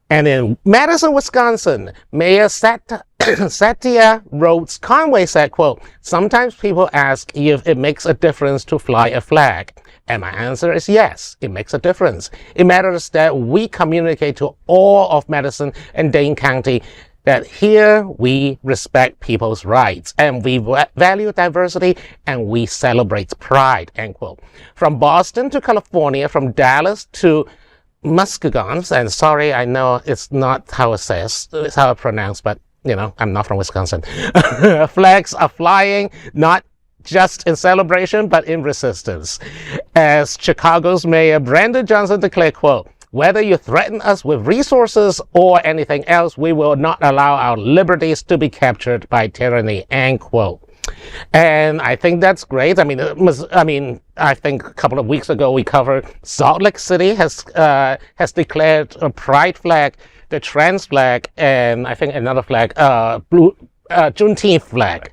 And in Madison, Wisconsin, Mayor Satya Rhodes Conway said, quote, "Sometimes people ask if it makes a difference to fly a flag. And my answer is yes, it makes a difference. It matters that we communicate to all of Madison and Dane County that here we respect people's rights and we value diversity and we celebrate pride," end quote. From Boston to California, from Dallas to Muskegon, and sorry, I know it's not how it says, it's how it's pronounced, but you know, I'm not from Wisconsin. Flags are flying, not just in celebration, but in resistance. As Chicago's Mayor Brandon Johnson declared, quote, "Whether you threaten us with resources or anything else, we will not allow our liberties to be captured by tyranny," end quote. And I think that's great. I mean, I think a couple of weeks ago we covered Salt Lake City has declared a pride flag, the trans flag, and I think another flag, Juneteenth flag,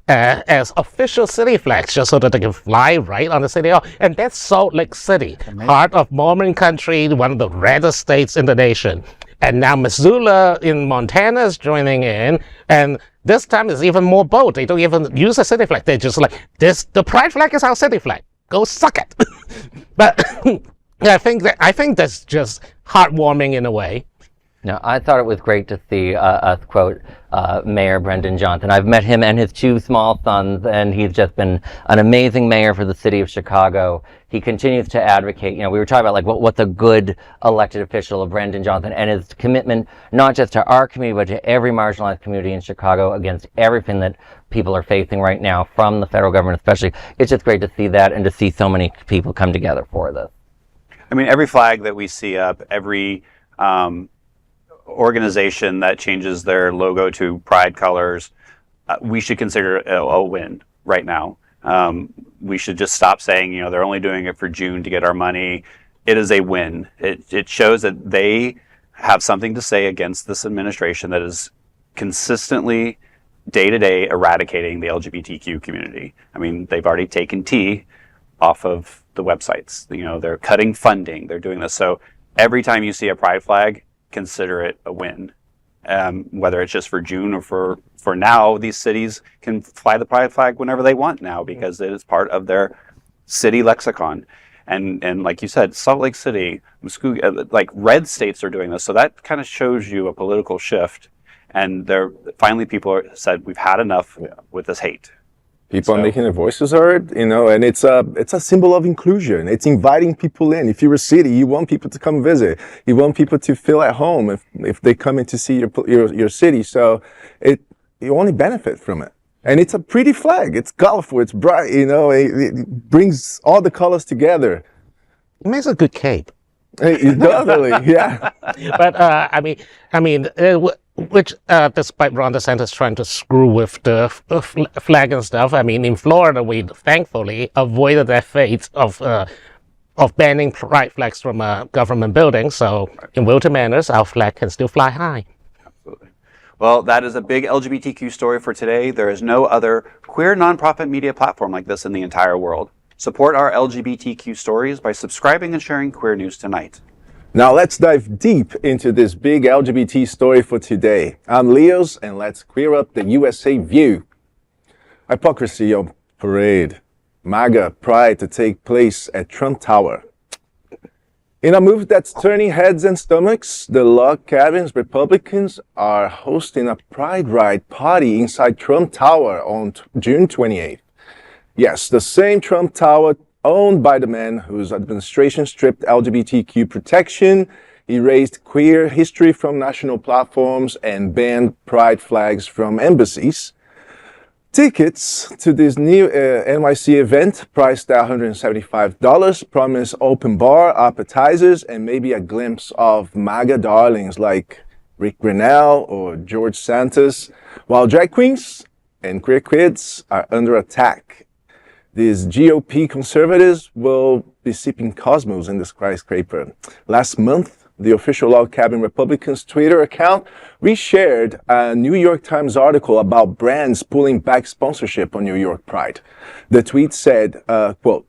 as official city flags, just so that they can fly right on the city hall. And that's Salt Lake City, heart of Mormon country, one of the reddest states in the nation. And now Missoula in Montana is joining in, and This time it's even more bold. They don't even use a city flag. They're just like, the pride flag is our city flag. Go suck it. But I think that's just heartwarming in a way. No, I thought it was great to see us quote Mayor Brendan Johnson. I've met him and his 2 small sons, and he's just been an amazing mayor for the city of Chicago. He continues to advocate. We were talking about like what's a good elected official of Brendan Johnson, and his commitment not just to our community but to every marginalized community in Chicago against everything that people are facing right now from the federal government, especially. It's just great to see that and to see so many people come together for this. I mean, every flag that we see up, every organization that changes their logo to pride colors, we should consider a win right now. We should just stop saying, they're only doing it for June to get our money. It is a win. It shows that they have something to say against this administration that is consistently, day to day, eradicating the LGBTQ community. I mean, they've already taken T off of the websites. They're cutting funding. They're doing this. So every time you see a pride flag, consider it a win. Whether it's just for June or for now, these cities can fly the pride flag whenever they want now because it is part of their city lexicon. And like you said, Salt Lake City, Muskogee, like red states are doing this. So that kind of shows you a political shift. And finally people said, we've had enough with this hate. People are making their voices heard, and it's a symbol of inclusion. It's inviting people in. If you're a city, you want people to come visit. You want people to feel at home if they come in to see your city. So you only benefit from it. And it's a pretty flag. It's colorful. It's bright. It brings all the colors together. It makes a good cape. It totally, yeah. But which, despite Ron DeSantis trying to screw with the flag and stuff, in Florida, we thankfully avoided that fate of banning pride flags from a government building. So in Wilton Manors, our flag can still fly high. Absolutely. Well, that is a big LGBTQ story for today. There is no other queer nonprofit media platform like this in the entire world. Support our LGBTQ stories by subscribing and sharing Queer News Tonight. Now let's dive deep into this big LGBT story for today. I'm Leous, and let's queer up the USA view. Hypocrisy on parade. MAGA pride to take place at Trump Tower. In a move that's turning heads and stomachs, the log cabins Republicans are hosting a pride ride party inside Trump Tower on June 28th. Yes, the same Trump Tower owned by the man whose administration stripped LGBTQ protection, erased queer history from national platforms, and banned pride flags from embassies. Tickets to this new NYC event, priced at $175, promise open bar, appetizers, and maybe a glimpse of MAGA darlings like Rick Grenell or George Santos, while drag queens and queer kids are under attack. These GOP conservatives will be sipping Cosmos in the skyscraper. Last month, the official Log Cabin Republicans Twitter account reshared a New York Times article about brands pulling back sponsorship on New York Pride. The tweet said, quote,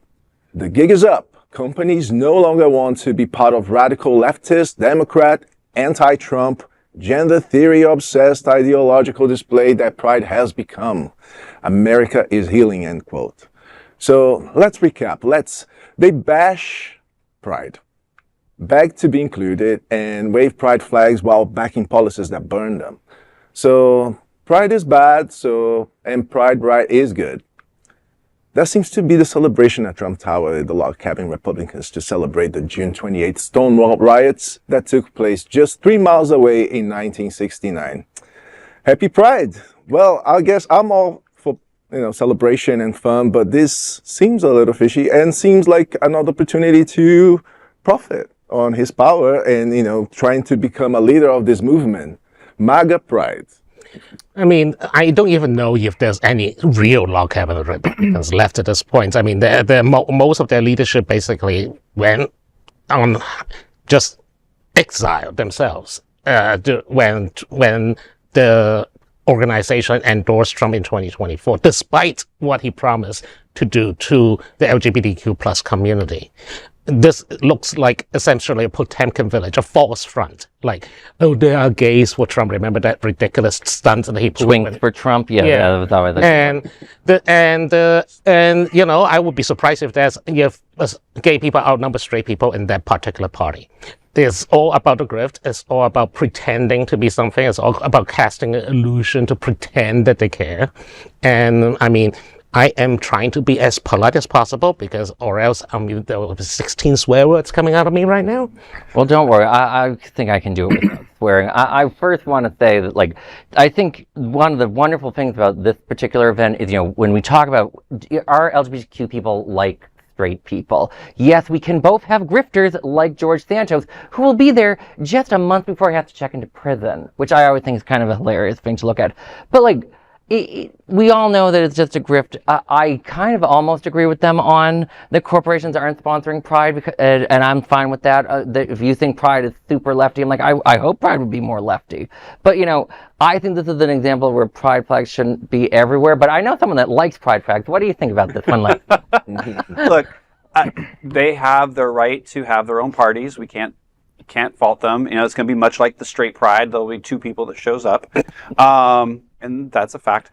"The gig is up. Companies no longer want to be part of radical leftist, Democrat, anti-Trump, gender theory-obsessed ideological display that Pride has become. America is healing," end quote. So let's recap. They bash Pride, beg to be included, and wave Pride flags while backing policies that burn them. So Pride is bad, and Pride right is good. That seems to be the celebration at Trump Tower, the Log Cabin Republicans, to celebrate the June 28th Stonewall riots that took place just 3 miles away in 1969. Happy Pride! Well, I guess I'm all celebration and fun, but this seems a little fishy and seems like another opportunity to profit on his power and, trying to become a leader of this movement. MAGA pride. I don't even know if there's any real Log Cabin Republicans left at this point. Most of their leadership basically went on just exile themselves when the organization endorsed Trump in 2024, despite what he promised to do to the LGBTQ plus community. this looks like essentially a Potemkin village, a false front. Like, oh, there are gays for Trump. Remember that ridiculous stunt that he pulled? Swings for Trump, yeah. That was always and you know, I would be surprised if gay people outnumber straight people in that particular party. It's all about the grift. It's all about pretending to be something. It's all about casting an illusion to pretend that they care. And I mean, I am trying to be as polite as possible because, or else, there will be 16 swear words coming out of me right now. Well, don't worry. I think I can do it without swearing. I first want to say that, like, I think one of the wonderful things about this particular event is, you know, when we talk about are LGBTQ people like straight people. Yes, we can both have grifters like George Santos, who will be there just a month before he has to check into prison, which I always think is kind of a hilarious thing to look at. But, like, we all know that it's just a grift. I kind of almost agree with them on the corporations aren't sponsoring Pride, because, and I'm fine with that. If you think Pride is super lefty, I'm like, I hope Pride would be more lefty. But, you know, I think this is an example where Pride flags shouldn't be everywhere. But I know someone that likes Pride flags. What do you think about this one? Look, they have their right to have their own parties. We can't fault them. You know, it's going to be much like the straight Pride. There'll be two people that shows up. And that's a fact.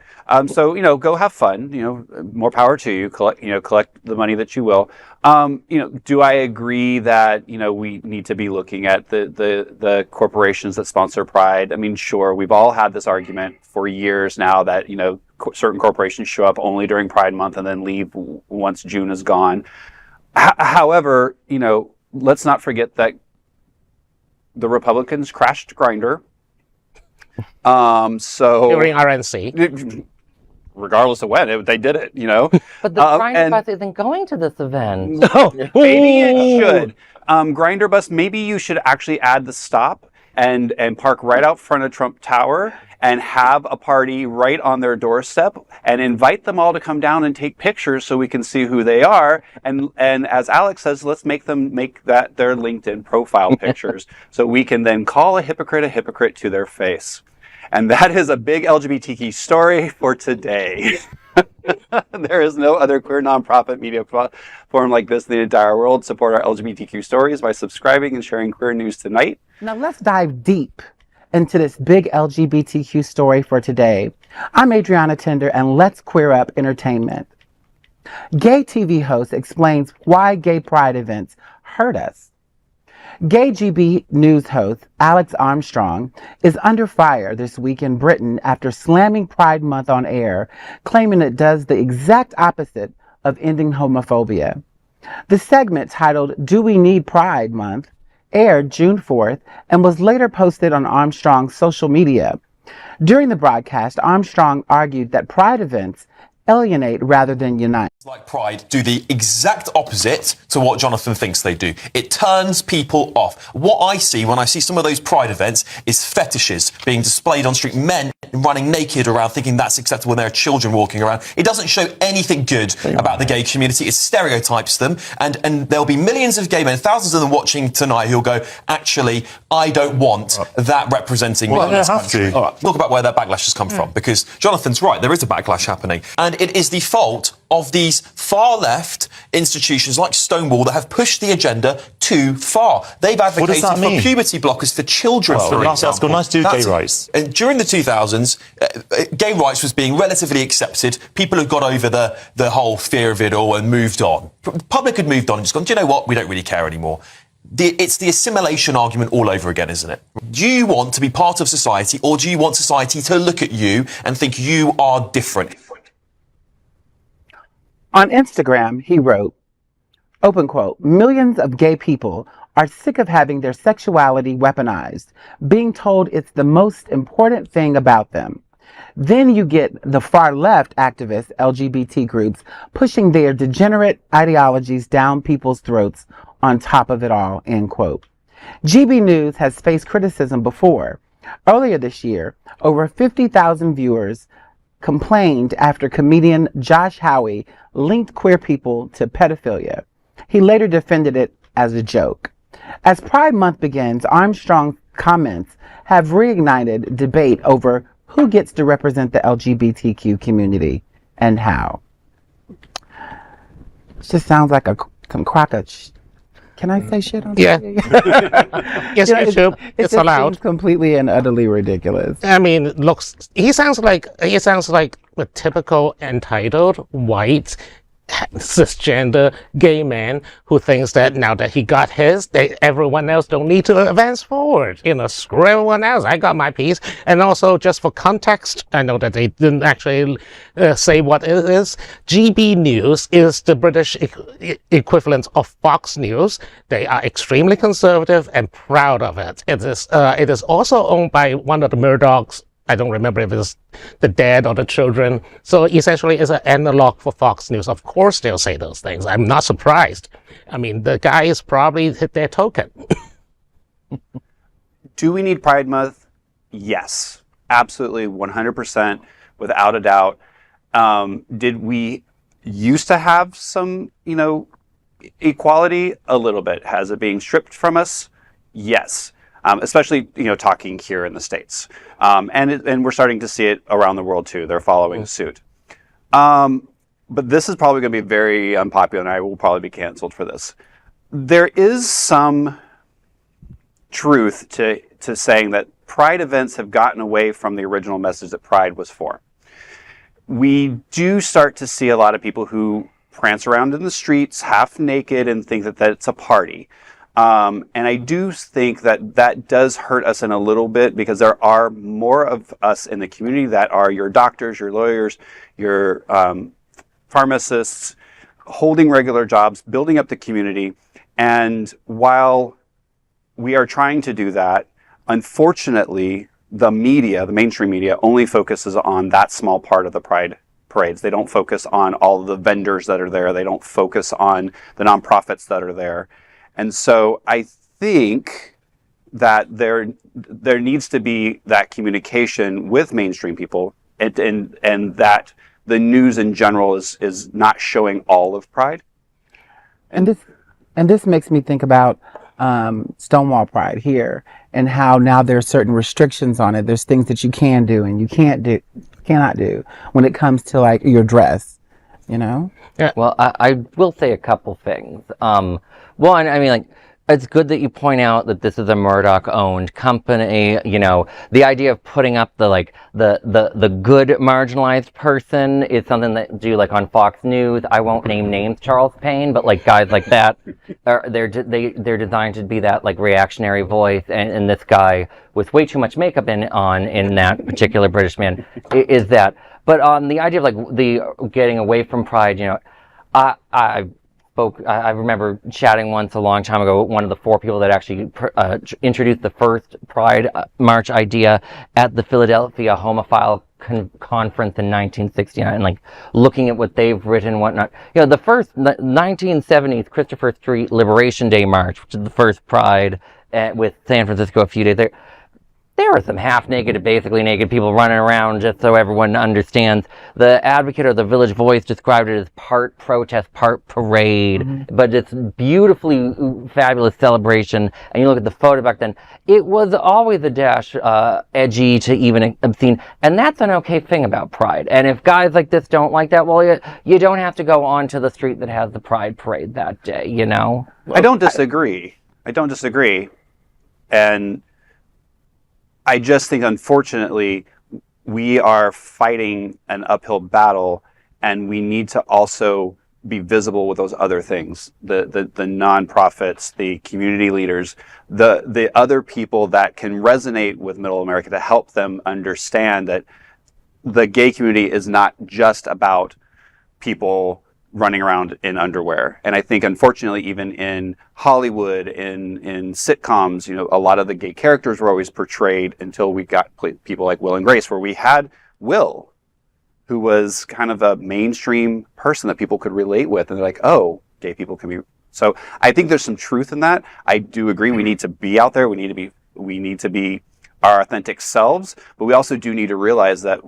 So, you know, go have fun. You know, more power to you. Collect the money that you will. You know, do I agree that, you know, we need to be looking at the corporations that sponsor Pride? I mean, sure, we've all had this argument for years now that, you know, certain corporations show up only during Pride Month and then leave once June is gone. However, you know, let's not forget that the Republicans crashed Grindr. So during RNC, regardless of when they did it, you know. But the Grindr bus isn't going to this event. Maybe it should. Grindr bus. Maybe you should actually add the stop and park right out front of Trump Tower and have a party right on their doorstep and invite them all to come down and take pictures so we can see who they are. And as Alex says, let's make them make that their LinkedIn profile pictures so we can then call a hypocrite to their face. And that is a big LGBTQ story for today. There is no other queer nonprofit media platform like this in the entire world. Support our LGBTQ stories by subscribing and sharing Queer News Tonight. Now let's dive deep into this big LGBTQ story for today. I'm Adrianna Tender, and let's queer up entertainment. Gay TV host explains why gay pride events hurt us. Gay GB News host Alex Armstrong is under fire this week in Britain after slamming Pride Month on air, claiming it does the exact opposite of ending homophobia. The segment, titled "Do We Need Pride Month?" aired June 4th and was later posted on Armstrong's social media. During the broadcast, Armstrong argued that Pride events alienate rather than unite. Like Pride do the exact opposite to what Jonathan thinks they do. It turns people off. What I see when I see some of those Pride events is fetishes being displayed on street, men running naked around thinking that's acceptable when there are children walking around. It doesn't show anything good about the gay community. It stereotypes them, and there'll be millions of gay men, thousands of them watching tonight who'll go, actually, I don't want that representing me in this country. All right, talk about where that backlash has come from, because Jonathan's right, there is a backlash happening, and it is the fault of these far-left institutions like Stonewall that have pushed the agenda too far. They've advocated for puberty blockers for children, for example. That's got nothing to do with gay rights. During the 2000s, gay rights was being relatively accepted. People had got over the whole fear of it all and moved on. The public had moved on and just gone, do you know what? We don't really care anymore. It's the assimilation argument all over again, isn't it? Do you want to be part of society, or do you want society to look at you and think you are different? On Instagram, he wrote, open quote, "Millions of gay people are sick of having their sexuality weaponized, being told it's the most important thing about them. Then you get the far left activist LGBT groups pushing their degenerate ideologies down people's throats on top of it all," end quote. GB News has faced criticism before. Earlier this year, over 50,000 viewers complained after comedian Josh Howie linked queer people to pedophilia. He later defended it as a joke. As Pride Month begins, Armstrong's comments have reignited debate over who gets to represent the LGBTQ community and how. It just sounds like some Can I say shit on Yeah. TV? Yes, YouTube. It It's just allowed. seems completely and utterly ridiculous. I mean, he sounds like a typical entitled white cisgender gay man who thinks that now that he got his, everyone else don't need to advance forward. Screw everyone else. I got my piece. And also, just for context, I know that they didn't actually say what it is. GB News is the British equivalent of Fox News. They are extremely conservative and proud of it. It is also owned by one of the Murdochs. I don't remember if it's the dad or the children. So essentially, it's an analog for Fox News. Of course, they'll say those things. I'm not surprised. I mean, the guy has probably hit their token. Do we need Pride Month? Yes, absolutely, 100%, without a doubt. Did we used to have some, equality? A little bit. Has it being stripped from us? Yes. Especially, talking here in the States. And we're starting to see it around the world, too. They're following suit. But this is probably going to be very unpopular, and I will probably be canceled for this. There is some truth to saying that Pride events have gotten away from the original message that Pride was for. We do start to see a lot of people who prance around in the streets half naked and think that it's a party. And I do think that does hurt us in a little bit, because there are more of us in the community that are your doctors, your lawyers, your pharmacists, holding regular jobs, building up the community. And while we are trying to do that, unfortunately, the mainstream media, only focuses on that small part of the Pride parades. They don't focus on all of the vendors that are there. They don't focus on the nonprofits that are there. And so I think that there needs to be that communication with mainstream people, and that the news in general is not showing all of Pride. And this makes me think about Stonewall Pride here, and how now there are certain restrictions on it. There's things that you can do and you cannot do when it comes to like your dress, Yeah. Well, I will say a couple things. One, I mean, like, it's good that you point out that this is a Murdoch-owned company. The idea of putting up the good marginalized person is something that do like on Fox News. I won't name names, Charles Payne, but like guys like that, they're designed to be that like reactionary voice. And this guy with way too much makeup on in that particular British man is that. But on the idea of like the getting away from Pride, I remember chatting once a long time ago with one of the 4 people that actually introduced the first Pride March idea at the Philadelphia Homophile Conference in 1969, like looking at what they've written and whatnot. The first 1970s Christopher Street Liberation Day March, which is the first Pride with San Francisco a few days there. There were some half-naked to basically naked people running around, just so everyone understands. The Advocate or the Village Voice described it as part protest, part parade, but it's beautifully fabulous celebration. And you look at the photo back then, it was always a dash edgy to even obscene, and that's an okay thing about Pride. And if guys like this don't like that, well, you don't have to go onto the street that has the Pride parade that day, I don't disagree. And I just think, unfortunately, we are fighting an uphill battle, and we need to also be visible with those other things, the nonprofits, the community leaders, the other people that can resonate with Middle America, to help them understand that the gay community is not just about people running around in underwear. And I think, unfortunately, even in Hollywood, in sitcoms, a lot of the gay characters were always portrayed, until we got people like Will and Grace, where we had Will, who was kind of a mainstream person that people could relate with, and they're like, oh, gay people can be. So I think there's some truth in that. I do agree we need to be out there. We need to be our authentic selves, but we also do need to realize that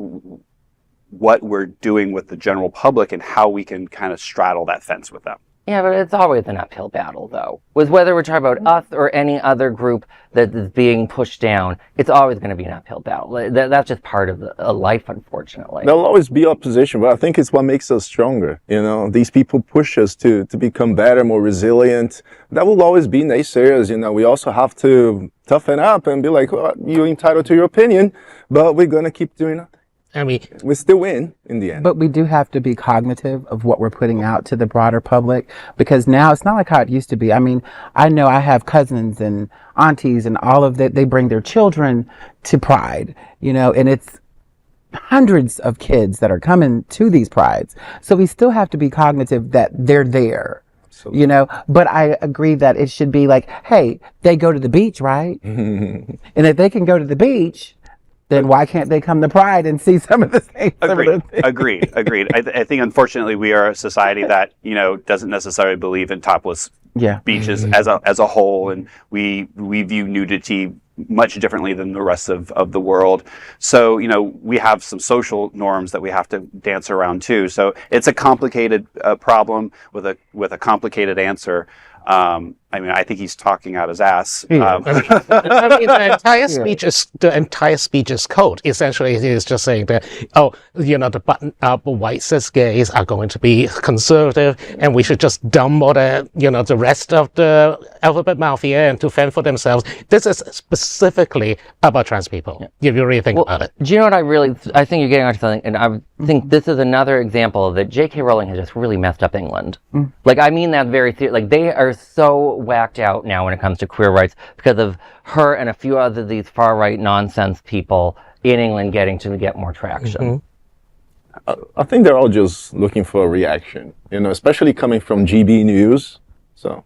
what we're doing with the general public and how we can kind of straddle that fence with them. Yeah, but it's always an uphill battle, though. With whether we're talking about us or any other group that is being pushed down, it's always going to be an uphill battle. That's just part of life, unfortunately. There'll always be opposition, but I think it's what makes us stronger. You know, these people push us to become better, more resilient. That will always be naysayers. You know, we also have to toughen up and be like, well, you're entitled to your opinion, but we're going to keep doing it. I mean, We still win in the end. But we do have to be cognitive of what we're putting out to the broader public, because now it's not like how it used to be. I mean, I know I have cousins and aunties and all of that. They bring their children to Pride, you know, and it's hundreds of kids that are coming to these Prides. So we still have to be cognitive that they're there. Absolutely. You know, but I agree that it should be like, hey, they go to the beach, right? And if they can go to the beach, then why can't they come to Pride and see some of the same similar things? Agreed. I think, unfortunately, we are a society that, you know, doesn't necessarily believe in topless beaches as a whole, and we view nudity much differently than the rest of the world. So, you know, we have some social norms that we have to dance around too. So it's a complicated problem with a complicated answer. I mean, I think he's talking out his ass. I mean, the entire speech is code. Essentially, it is just saying that, oh, you know, the button-up white cis gays are going to be conservative, and we should just dump all the, you know, the rest of the alphabet mafia and to fend for themselves. This is specifically about trans people. If you really think about it. Do you know what I think you're getting onto something, and I think this is another example that J.K. Rowling has just really messed up England. Like, I mean that very seriously. Like, they are so whacked out now when it comes to queer rights because of her and a few other these far-right nonsense people in England getting to get more traction. I think they're all just looking for a reaction, you know, especially coming from GB News. So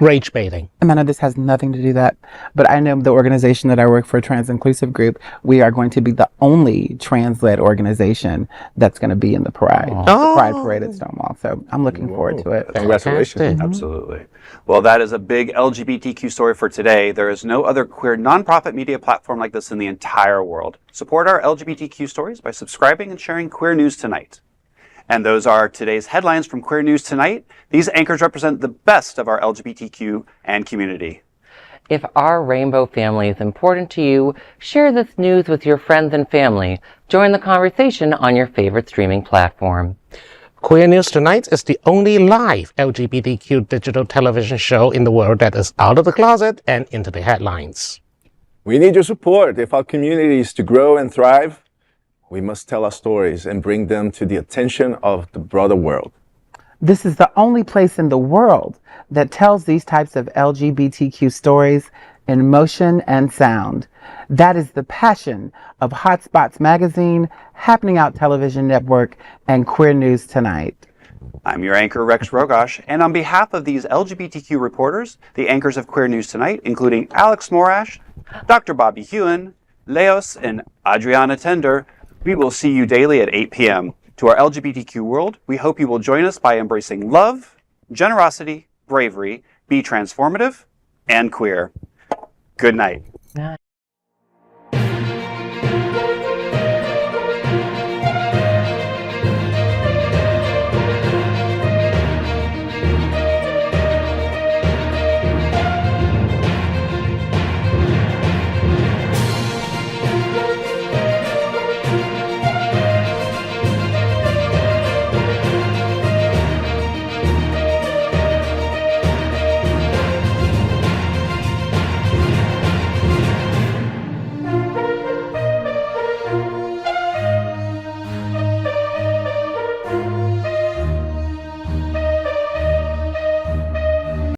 Rage baiting. Amanda, this has nothing to do with that, but I know the organization that I work for, Trans Inclusive Group, we are going to be the only trans-led organization that's going to be in the Pride, the Pride Parade at Stonewall. So I'm looking forward to it. congratulations. Absolutely. Well, that is a big LGBTQ story for today. There is no other queer nonprofit media platform like this in the entire world. Support our LGBTQ stories by subscribing and sharing Queer News Tonight. And those are today's headlines from Queer News Tonight. These anchors represent the best of our LGBTQ and community. If our rainbow family is important to you, share this news with your friends and family. Join the conversation on your favorite streaming platform. Queer News Tonight is the only live LGBTQ digital television show in the world that is out of the closet and into the headlines. We need your support. If our community is to grow and thrive, we must tell our stories and bring them to the attention of the broader world. This is the only place in the world that tells these types of LGBTQ stories in motion and sound. That is the passion of Hotspots Magazine, Happening Out Television Network, and Queer News Tonight. I'm your anchor, Rex Rogosch, and on behalf of these LGBTQ reporters, the anchors of Queer News Tonight, including Alex Morash, Dr. Bobby Huen, Leous, and Adrianna Tender, we will see you daily at 8 p.m. To our LGBTQ world, we hope you will join us by embracing love, generosity, bravery, be transformative, and queer. Good night.